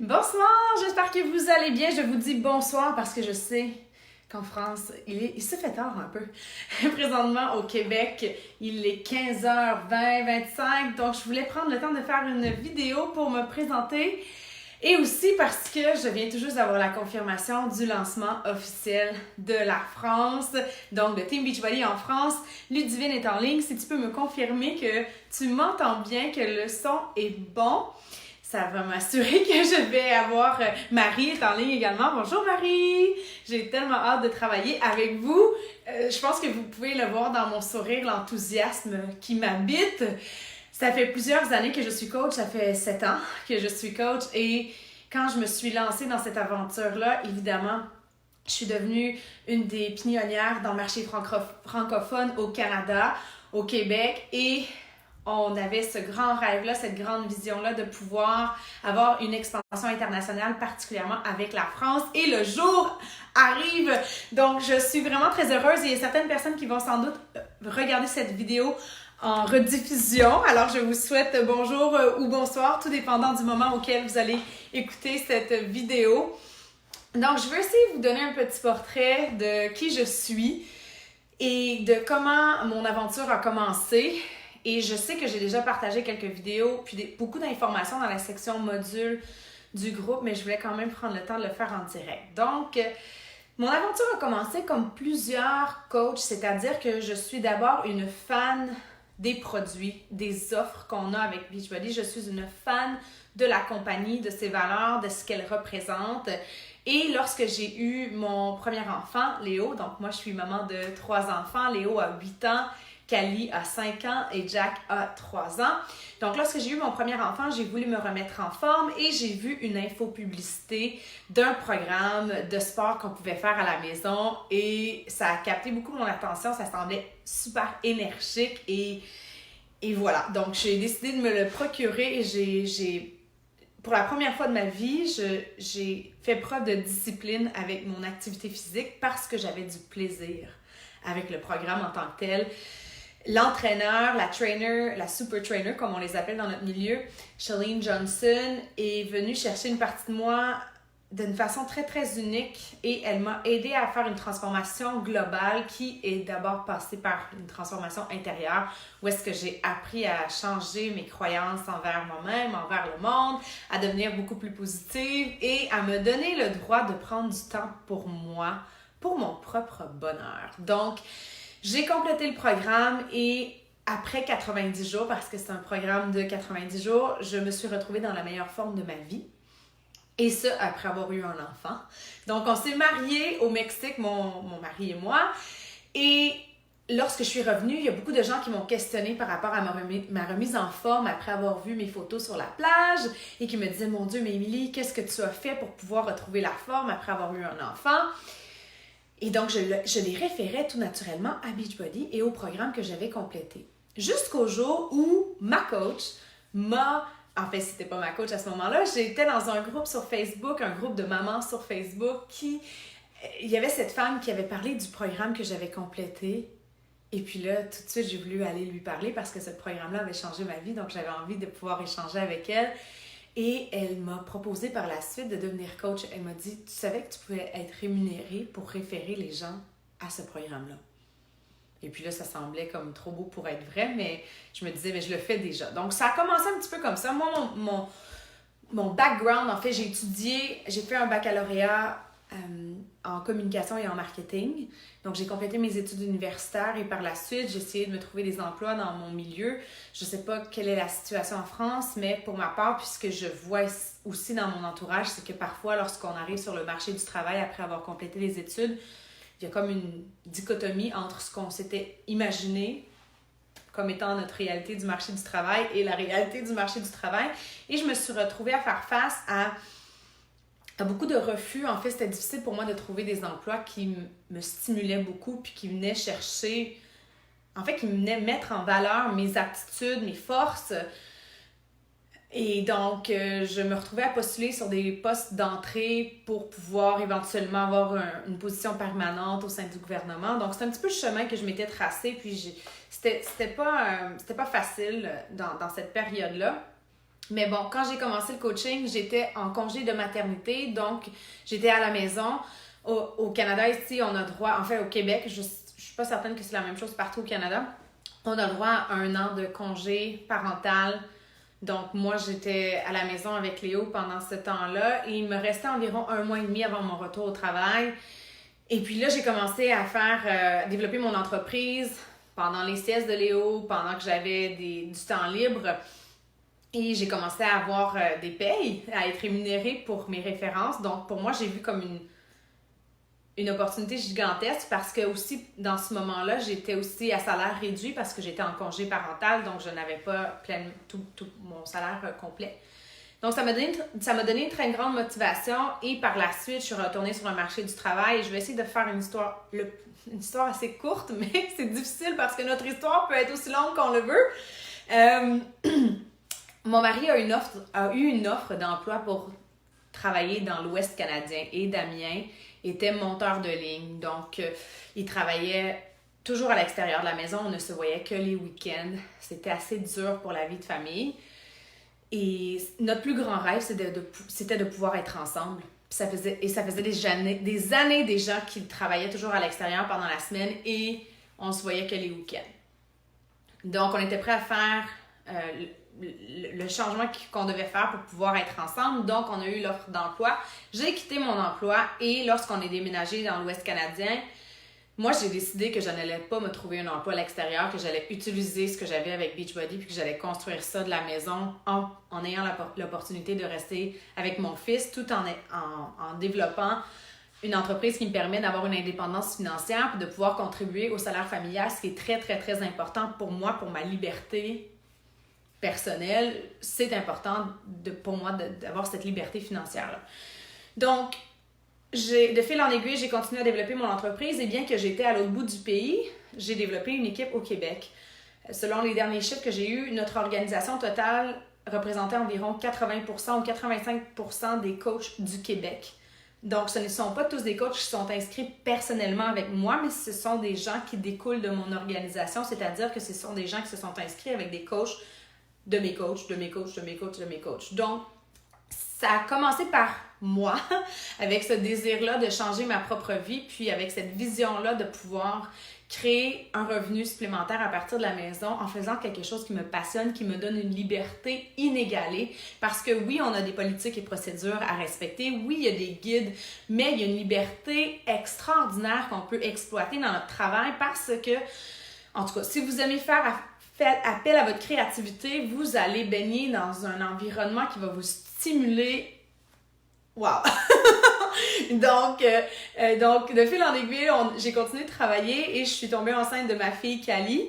Bonsoir, j'espère que vous allez bien. Je vous dis bonsoir parce que je sais qu'en France, il se fait tard un peu. Présentement au Québec, il est 15h20, 25, donc je voulais prendre le temps de faire une vidéo pour me présenter et aussi parce que je viens tout juste d'avoir la confirmation du lancement officiel de la France, donc de Team Beachbody en France. Ludivine est en ligne. Si tu peux me confirmer que tu m'entends bien, que le son est bon, ça va m'assurer que je vais avoir... Marie est en ligne également. Bonjour Marie! J'ai tellement hâte de travailler avec vous. Je pense que vous pouvez le voir dans mon sourire, l'enthousiasme qui m'habite. Ça fait plusieurs années que je suis coach. Ça fait 7 ans que je suis coach. Et quand je me suis lancée dans cette aventure-là, évidemment, je suis devenue une des pionnières dans le marché francophone au Canada, au Québec. Et on avait ce grand rêve-là, cette grande vision-là de pouvoir avoir une expansion internationale, particulièrement avec la France. Et le jour arrive. Donc, je suis vraiment très heureuse. Il y a certaines personnes qui vont sans doute regarder cette vidéo en rediffusion. Alors, je vous souhaite bonjour ou bonsoir, tout dépendant du moment auquel vous allez écouter cette vidéo. Donc, je veux essayer de vous donner un petit portrait de qui je suis et de comment mon aventure a commencé. Et je sais que j'ai déjà partagé quelques vidéos puis beaucoup d'informations dans la section module du groupe, mais je voulais quand même prendre le temps de le faire en direct. Donc, mon aventure a commencé comme plusieurs coachs, c'est-à-dire que je suis d'abord une fan des produits, des offres qu'on a avec Beachbody. Je suis une fan de la compagnie, de ses valeurs, de ce qu'elle représente. Et lorsque j'ai eu mon premier enfant, Léo, donc moi je suis maman de 3 enfants, Léo a 8 ans, Kali a 5 ans et Jack a 3 ans. Donc, lorsque j'ai eu mon premier enfant, j'ai voulu me remettre en forme et j'ai vu une infopublicité d'un programme de sport qu'on pouvait faire à la maison et ça a capté beaucoup mon attention. Ça semblait super énergique et voilà. Donc, j'ai décidé de me le procurer et pour la première fois de ma vie, j'ai fait preuve de discipline avec mon activité physique parce que j'avais du plaisir avec le programme en tant que tel. L'entraîneur, la trainer, la super trainer, comme on les appelle dans notre milieu, Chalene Johnson, est venue chercher une partie de moi d'une façon très, très unique et elle m'a aidée à faire une transformation globale qui est d'abord passée par une transformation intérieure où est-ce que j'ai appris à changer mes croyances envers moi-même, envers le monde, à devenir beaucoup plus positive et à me donner le droit de prendre du temps pour moi, pour mon propre bonheur. Donc, j'ai complété le programme et après 90 jours, parce que c'est un programme de 90 jours, je me suis retrouvée dans la meilleure forme de ma vie. Et ça, après avoir eu un enfant. Donc, on s'est mariés au Mexique, mon mari et moi. Et lorsque je suis revenue, il y a beaucoup de gens qui m'ont questionnée par rapport à ma remise en forme après avoir vu mes photos sur la plage et qui me disaient « Mon Dieu, mais Émilie, qu'est-ce que tu as fait pour pouvoir retrouver la forme après avoir eu un enfant? » Et donc, je les référais tout naturellement à Beachbody et au programme que j'avais complété. Jusqu'au jour où ma coach en fait, c'était pas ma coach à ce moment-là, j'étais dans un groupe sur Facebook, un groupe de mamans sur Facebook il y avait cette femme qui avait parlé du programme que j'avais complété. Et puis là, tout de suite, j'ai voulu aller lui parler parce que ce programme-là avait changé ma vie, donc j'avais envie de pouvoir échanger avec elle. Et elle m'a proposé par la suite de devenir coach. Elle m'a dit, tu savais que tu pouvais être rémunérée pour référer les gens à ce programme-là. Et puis là, ça semblait comme trop beau pour être vrai, mais je me disais, mais je le fais déjà. Donc, ça a commencé un petit peu comme ça. Moi, mon background, en fait, j'ai fait un baccalauréat en communication et en marketing. Donc, j'ai complété mes études universitaires et par la suite, j'ai essayé de me trouver des emplois dans mon milieu. Je ne sais pas quelle est la situation en France, mais pour ma part, puisque je vois aussi dans mon entourage, c'est que parfois, lorsqu'on arrive sur le marché du travail après avoir complété les études, il y a comme une dichotomie entre ce qu'on s'était imaginé comme étant notre réalité du marché du travail et la réalité du marché du travail. Et je me suis retrouvée à faire face à beaucoup de refus. En fait, c'était difficile pour moi de trouver des emplois qui me stimulaient beaucoup puis qui venaient chercher, en fait, qui venaient mettre en valeur mes aptitudes, mes forces. Et donc, je me retrouvais à postuler sur des postes d'entrée pour pouvoir éventuellement avoir une position permanente au sein du gouvernement. Donc, c'est un petit peu le chemin que je m'étais tracé. Puis, c'était pas facile dans cette période-là. Mais bon, quand j'ai commencé le coaching, j'étais en congé de maternité, donc j'étais à la maison. Au Canada, ici, on a droit, en fait au Québec, je suis pas certaine que c'est la même chose partout au Canada, on a droit à 1 an de congé parental. Donc moi, j'étais à la maison avec Léo pendant ce temps-là et il me restait environ 1 mois et demi avant mon retour au travail. Et puis là, j'ai commencé à développer mon entreprise pendant les siestes de Léo, pendant que j'avais du temps libre. Et j'ai commencé à avoir des payes, à être rémunérée pour mes références. Donc, pour moi, j'ai vu comme une opportunité gigantesque parce que aussi, dans ce moment-là, j'étais aussi à salaire réduit parce que j'étais en congé parental, donc je n'avais pas tout mon salaire complet. Donc, ça m'a donné une très grande motivation et par la suite, je suis retournée sur le marché du travail et je vais essayer de faire une histoire assez courte, mais c'est difficile parce que notre histoire peut être aussi longue qu'on le veut. Mon mari a eu une offre d'emploi pour travailler dans l'Ouest canadien et Damien était monteur de ligne. Donc, il travaillait toujours à l'extérieur de la maison. On ne se voyait que les week-ends. C'était assez dur pour la vie de famille. Et notre plus grand rêve, c'était de pouvoir être ensemble. Ça faisait des années déjà qu'il travaillait toujours à l'extérieur pendant la semaine et on se voyait que les week-ends. Donc, on était prêt à faire le changement qu'on devait faire pour pouvoir être ensemble. Donc, on a eu l'offre d'emploi. J'ai quitté mon emploi et lorsqu'on est déménagé dans l'Ouest canadien, moi, j'ai décidé que je n'allais pas me trouver un emploi à l'extérieur, que j'allais utiliser ce que j'avais avec Beachbody puis que j'allais construire ça de la maison en ayant l'opportunité de rester avec mon fils tout en développant une entreprise qui me permet d'avoir une indépendance financière et de pouvoir contribuer au salaire familial, ce qui est très, très, très important pour moi, pour ma liberté personnelle. C'est important pour moi d'avoir cette liberté financière-là. Donc, de fil en aiguille, j'ai continué à développer mon entreprise et bien que j'étais à l'autre bout du pays, j'ai développé une équipe au Québec. Selon les derniers chiffres que j'ai eus, notre organisation totale représentait environ 80% ou 85% des coachs du Québec. Donc, ce ne sont pas tous des coachs qui sont inscrits personnellement avec moi, mais ce sont des gens qui découlent de mon organisation, c'est-à-dire que ce sont des gens qui se sont inscrits avec des coachs de mes coachs, de mes coachs, de mes coachs, de mes coachs. Donc, ça a commencé par moi, avec ce désir-là de changer ma propre vie, puis avec cette vision-là de pouvoir créer un revenu supplémentaire à partir de la maison en faisant quelque chose qui me passionne, qui me donne une liberté inégalée. Parce que oui, on a des politiques et procédures à respecter, oui, il y a des guides, mais il y a une liberté extraordinaire qu'on peut exploiter dans notre travail parce que, en tout cas, si vous aimez faire appel à votre créativité, vous allez baigner dans un environnement qui va vous stimuler. Wow! Donc, de fil en aiguille, j'ai continué de travailler et je suis tombée enceinte de ma fille Cali.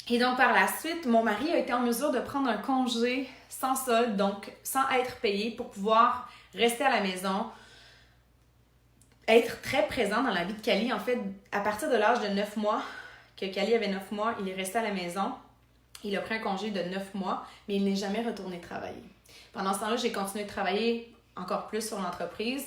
Et donc, par la suite, mon mari a été en mesure de prendre un congé sans solde, donc sans être payé, pour pouvoir rester à la maison, être très présent dans la vie de Cali. En fait, à partir de l'âge de 9 mois, que Cali avait 9 mois, il est resté à la maison. Il a pris un congé de 9 mois, mais il n'est jamais retourné travailler. Pendant ce temps-là, j'ai continué de travailler encore plus sur l'entreprise.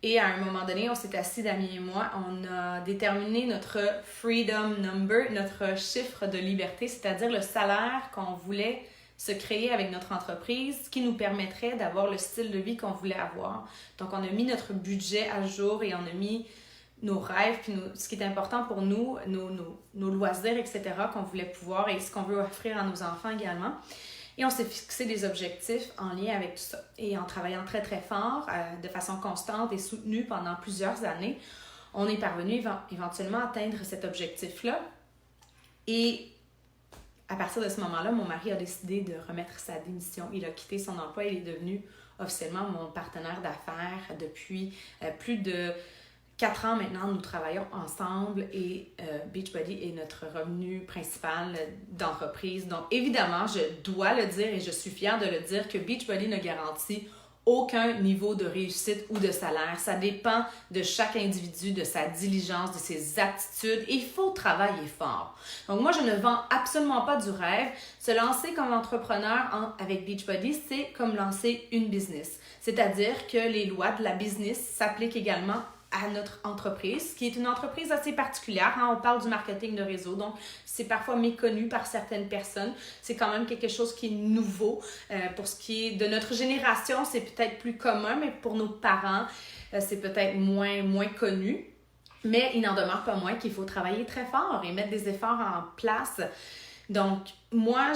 Et à un moment donné, on s'est assis, Damien et moi, on a déterminé notre freedom number, notre chiffre de liberté, c'est-à-dire le salaire qu'on voulait se créer avec notre entreprise, qui nous permettrait d'avoir le style de vie qu'on voulait avoir. Donc, on a mis notre budget à jour et on a mis nos rêves, puis ce qui est important pour nous, nos loisirs, etc., qu'on voulait pouvoir et ce qu'on veut offrir à nos enfants également. Et on s'est fixé des objectifs en lien avec tout ça. Et en travaillant très, très fort, de façon constante et soutenue pendant plusieurs années, on est parvenu éventuellement à atteindre cet objectif-là. Et à partir de ce moment-là, mon mari a décidé de remettre sa démission. Il a quitté son emploi et il est devenu officiellement mon partenaire d'affaires depuis plus de 4 ans maintenant. Nous travaillons ensemble et Beachbody est notre revenu principal d'entreprise. Donc, évidemment, je dois le dire et je suis fière de le dire que Beachbody ne garantit aucun niveau de réussite ou de salaire. Ça dépend de chaque individu, de sa diligence, de ses aptitudes. Et il faut travailler fort. Donc, moi, je ne vends absolument pas du rêve. Se lancer comme entrepreneur avec Beachbody, c'est comme lancer une business. C'est-à-dire que les lois de la business s'appliquent également à notre entreprise, qui est une entreprise assez particulière. On parle du marketing de réseau, donc c'est parfois méconnu par certaines personnes. C'est quand même quelque chose qui est nouveau. Pour ce qui est de notre génération, c'est peut-être plus commun, mais pour nos parents, c'est peut-être moins connu. Mais il n'en demeure pas moins qu'il faut travailler très fort et mettre des efforts en place. Donc, moi,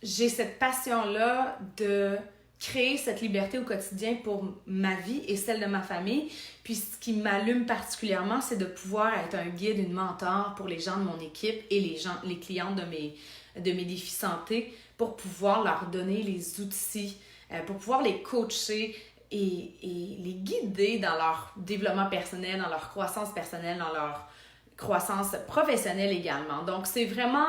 j'ai cette passion-là de créer cette liberté au quotidien pour ma vie et celle de ma famille. Puis ce qui m'allume particulièrement, c'est de pouvoir être un guide, une mentor pour les gens de mon équipe et les clients de mes défis santé pour pouvoir leur donner les outils, pour pouvoir les coacher et les guider dans leur développement personnel, dans leur croissance personnelle, dans leur croissance professionnelle également. Donc, c'est vraiment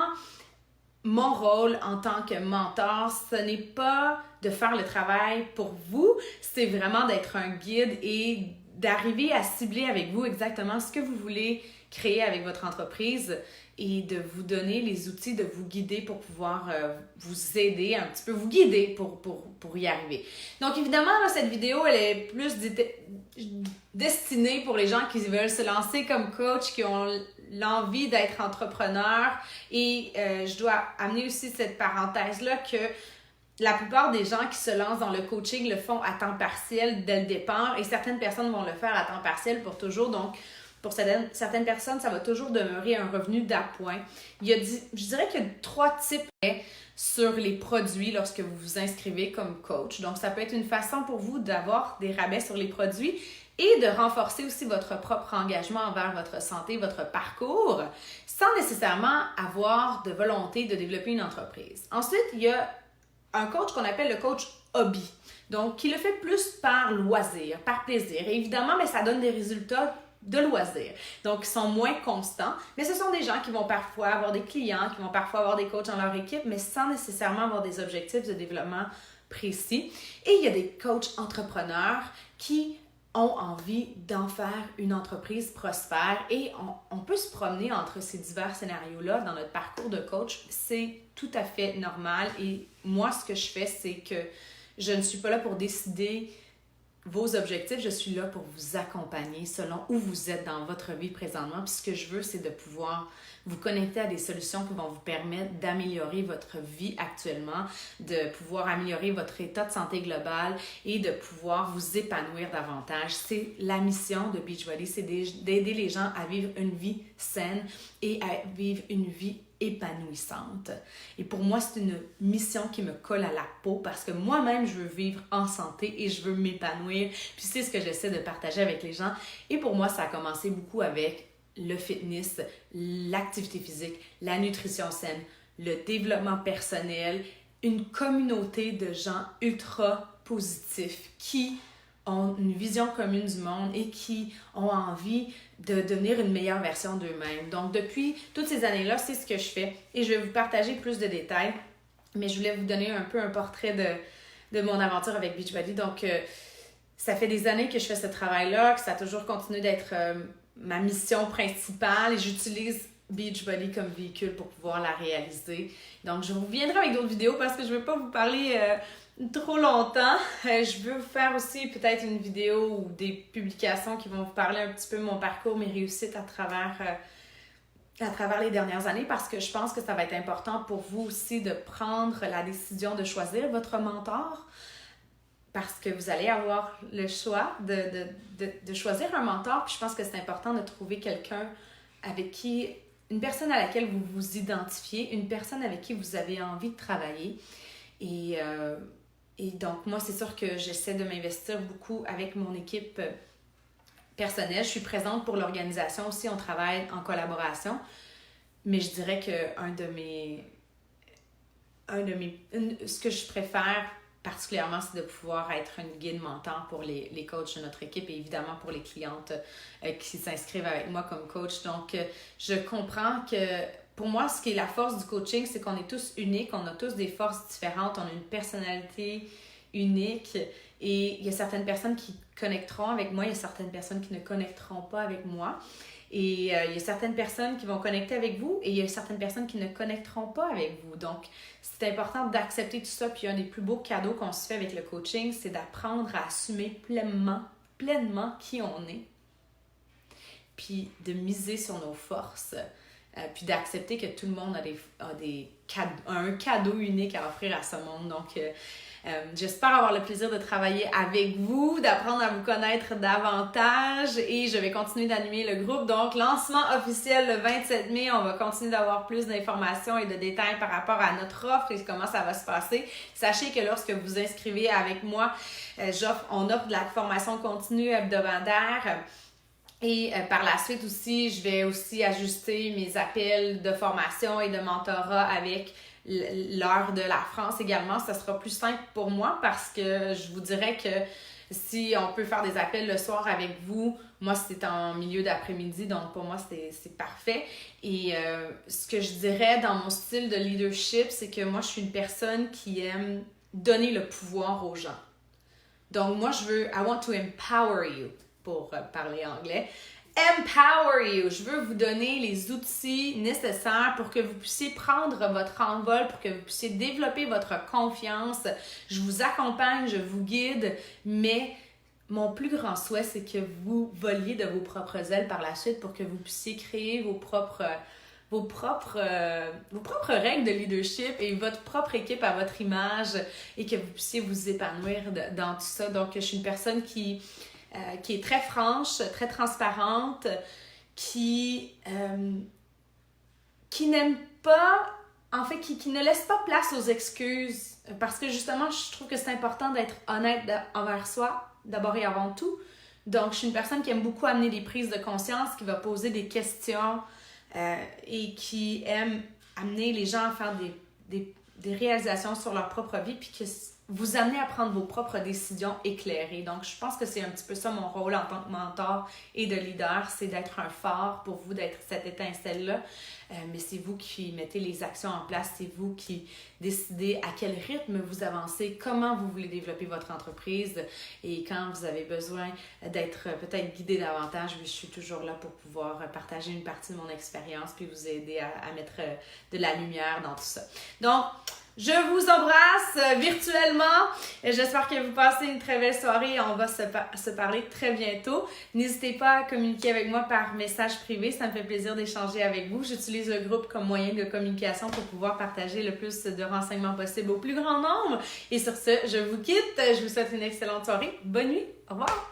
mon rôle en tant que mentor, ce n'est pas de faire le travail pour vous, c'est vraiment d'être un guide et d'arriver à cibler avec vous exactement ce que vous voulez créer avec votre entreprise et de vous donner les outils, de vous guider pour pouvoir vous aider un petit peu, vous guider pour y arriver. Donc évidemment, là, cette vidéo, elle est plus destinée pour les gens qui veulent se lancer comme coach, qui ont l'envie d'être entrepreneur. Et je dois amener aussi cette parenthèse-là que la plupart des gens qui se lancent dans le coaching le font à temps partiel dès le départ et certaines personnes vont le faire à temps partiel pour toujours. Donc, pour certaines personnes, ça va toujours demeurer un revenu d'appoint. Je dirais qu'il y a 3 types sur les produits lorsque vous vous inscrivez comme coach. Donc, ça peut être une façon pour vous d'avoir des rabais sur les produits et de renforcer aussi votre propre engagement envers votre santé, votre parcours, sans nécessairement avoir de volonté de développer une entreprise. Ensuite, il y a un coach qu'on appelle le coach hobby, donc qui le fait plus par loisir, par plaisir. Et évidemment, mais ça donne des résultats de loisir. Donc, ils sont moins constants, mais ce sont des gens qui vont parfois avoir des clients, qui vont parfois avoir des coachs dans leur équipe, mais sans nécessairement avoir des objectifs de développement précis. Et il y a des coachs entrepreneurs qui ont envie d'en faire une entreprise prospère et on peut se promener entre ces divers scénarios-là dans notre parcours de coach. C'est tout à fait normal et moi, ce que je fais, c'est que je ne suis pas là pour décider vos objectifs, je suis là pour vous accompagner selon où vous êtes dans votre vie présentement. Puis ce que je veux, c'est de pouvoir vous connecter à des solutions qui vont vous permettre d'améliorer votre vie actuellement, de pouvoir améliorer votre état de santé global et de pouvoir vous épanouir davantage. C'est la mission de Beachbody, c'est d'aider les gens à vivre une vie saine et à vivre une vie épanouissante. Et pour moi, c'est une mission qui me colle à la peau parce que moi-même, je veux vivre en santé et je veux m'épanouir. Puis c'est ce que j'essaie de partager avec les gens. Et pour moi, ça a commencé beaucoup avec le fitness, l'activité physique, la nutrition saine, le développement personnel, une communauté de gens ultra positifs qui ont une vision commune du monde et qui ont envie de devenir une meilleure version d'eux-mêmes. Donc, depuis toutes ces années-là, c'est ce que je fais et je vais vous partager plus de détails, mais je voulais vous donner un peu un portrait de mon aventure avec Beachbody. Donc, ça fait des années que je fais ce travail-là, que ça a toujours continué d'être ma mission principale et j'utilise Beachbody comme véhicule pour pouvoir la réaliser. Donc, je reviendrai avec d'autres vidéos parce que je ne veux pas vous parler trop longtemps. Je veux vous faire aussi peut-être une vidéo ou des publications qui vont vous parler un petit peu de mon parcours, mes réussites à travers les dernières années parce que je pense que ça va être important pour vous aussi de prendre la décision de choisir votre mentor parce que vous allez avoir le choix de choisir un mentor. Puis je pense que c'est important de trouver quelqu'un une personne à laquelle vous vous identifiez, une personne avec qui vous avez envie de travailler. Et donc, moi, c'est sûr que j'essaie de m'investir beaucoup avec mon équipe personnelle. Je suis présente pour l'organisation aussi, on travaille en collaboration. Mais je dirais que ce que je préfère particulièrement, c'est de pouvoir être une guide mentor pour les coachs de notre équipe et évidemment pour les clientes qui s'inscrivent avec moi comme coach. Donc, je comprends que pour moi, ce qui est la force du coaching, c'est qu'on est tous uniques, on a tous des forces différentes, on a une personnalité unique et il y a certaines personnes qui connecteront avec moi, il y a certaines personnes qui ne connecteront pas avec moi. Et il y a certaines personnes qui vont connecter avec vous et il y a certaines personnes qui ne connecteront pas avec vous. Donc, c'est important d'accepter tout ça. Puis, un des plus beaux cadeaux qu'on se fait avec le coaching, c'est d'apprendre à assumer pleinement pleinement qui on est, puis de miser sur nos forces, puis d'accepter que tout le monde a un cadeau unique à offrir à ce monde. Donc, j'espère avoir le plaisir de travailler avec vous, d'apprendre à vous connaître davantage et je vais continuer d'animer le groupe. Donc, lancement officiel le 27 mai, on va continuer d'avoir plus d'informations et de détails par rapport à notre offre et comment ça va se passer. Sachez que lorsque vous vous inscrivez avec moi, on offre de la formation continue hebdomadaire. Et par la suite aussi, je vais aussi ajuster mes appels de formation et de mentorat avec l'heure de la France également. Ça sera plus simple pour moi parce que je vous dirais que si on peut faire des appels le soir avec vous, moi c'est en milieu d'après-midi, donc pour moi c'est parfait. Et ce que je dirais dans mon style de leadership, c'est que moi je suis une personne qui aime donner le pouvoir aux gens. Donc moi I want to empower you. Pour parler anglais. Empower you! Je veux vous donner les outils nécessaires pour que vous puissiez prendre votre envol, pour que vous puissiez développer votre confiance. Je vous accompagne, je vous guide, mais mon plus grand souhait, c'est que vous voliez de vos propres ailes par la suite pour que vous puissiez créer vos propres règles de leadership et votre propre équipe à votre image et que vous puissiez vous épanouir dans tout ça. Donc, je suis une personne qui est très franche, très transparente, qui n'aime pas, en fait, qui ne laisse pas place aux excuses. Parce que justement, je trouve que c'est important d'être honnête envers soi, d'abord et avant tout. Donc, je suis une personne qui aime beaucoup amener des prises de conscience, qui va poser des questions et qui aime amener les gens à faire des réalisations sur leur propre vie, puis que vous amener à prendre vos propres décisions éclairées. Donc, je pense que c'est un petit peu ça mon rôle en tant que mentor et de leader, c'est d'être un phare pour vous, d'être cette étincelle-là. Mais c'est vous qui mettez les actions en place, c'est vous qui décidez à quel rythme vous avancez, comment vous voulez développer votre entreprise et quand vous avez besoin d'être peut-être guidé davantage, je suis toujours là pour pouvoir partager une partie de mon expérience puis vous aider à mettre de la lumière dans tout ça. Donc, je vous embrasse virtuellement. J'espère que vous passez une très belle soirée. On va se parler très bientôt. N'hésitez pas à communiquer avec moi par message privé. Ça me fait plaisir d'échanger avec vous. J'utilise le groupe comme moyen de communication pour pouvoir partager le plus de renseignements possible au plus grand nombre. Et sur ce, je vous quitte. Je vous souhaite une excellente soirée. Bonne nuit. Au revoir.